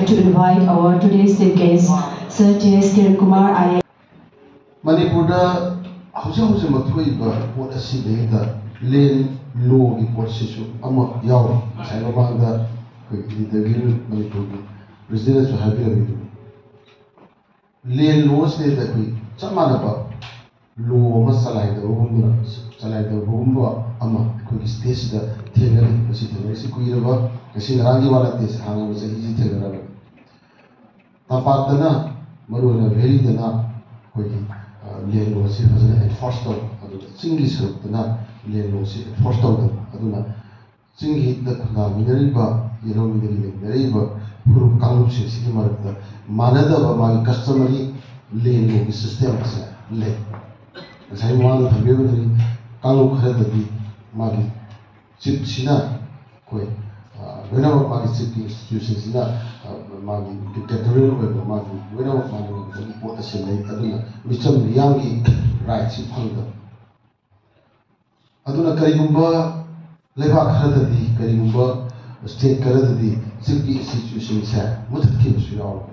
to invite our today's guest, Sir T.S. Kiran Kumar, IAS. Manipurda, hausa mathuiba pot asida len law report sisu ama yaw saino banda ko idagil Manipur president habira bidu len law se da ko chamana ba law ma salai da bomba ama ko stage da thengari masi thengari si kuira ba kasi rangi wala tes hanga se easy thengara ba tapatana maruna very dana ko len law se fazana enforce to adu singi sruptana len law se enforce to aduna singi da khna minari ba yelo minari ba puru kalu se sigi marakta manada ba magi customary len law system se le sai wala thabe bari kalu khara da di magi chip sina koi whenever magi chip institutions sina magi dictatorial or magi whenever magi pot se le aduna micham yangi right si phangda aduna karigumba leba khara di karigumba state khara di chip institution sa muthki bisu yaw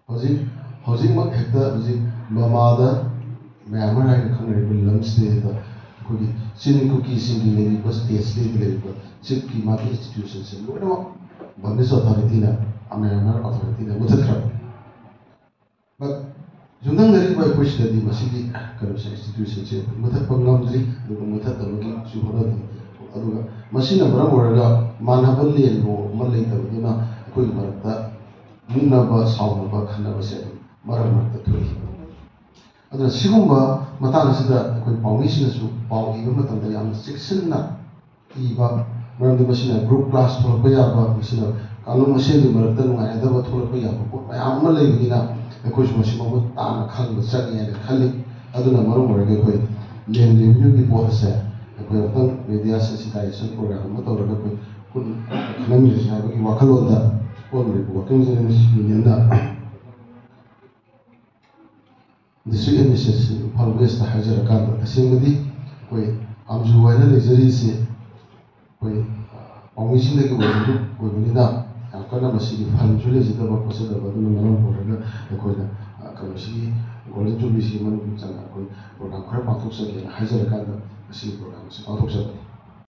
housing mak hekta housing mamada मैमर है खंगरे lungs दे दा कोई सिन cookie singing ले बस test ले बस chip की market institution से लोग ना बंदिश अथॉरिटी ना मैमर अथॉरिटी ना मुझे खराब बट जुनंग लरी बाय पुश दी मसीदी करप्शन इंस्टीट्यूशन से मुझे पंगम दी लोग मुझे तबकी सुबह दी अरुगा मसीना बड़ा वर्गा मानवल ले लो मल्ले तब ना कोई मरता मुन्ना बा साउंड बा खन्ना बसे मरम मरता थोड़ी अदर सिगुम्बा मतांग सिदा कोई पाउमिसिनसु पाउगी मतंदा याम सेक्शनना इबा मरंदि मसिना ग्रुप क्लास थोलप याबा मसिना कानु मसेदि मरता नुंगाय दबा थोलप याबा पोट मयाम म लेबिना एकोस मसिमा म तान खंग सगि ने खलि अदुना मरम मरगे कोई लेन रेवेन्यू की पोसे कोई अपन मीडिया सेंसिटाइजेशन प्रोग्राम म तौरगा कोई कुन खनम जिसा की वखलोदा कोन रे वकिंग Jannes union district administration Impal West hajar kan asingadi koi amju waina lejari se koi omising de ko koi bunida akana masigi fan jule jida ba posa da badu naram porga koi na kamasi golden jubilee man changa koi program khara pathok sa ke hajar kan asing program se pathok sa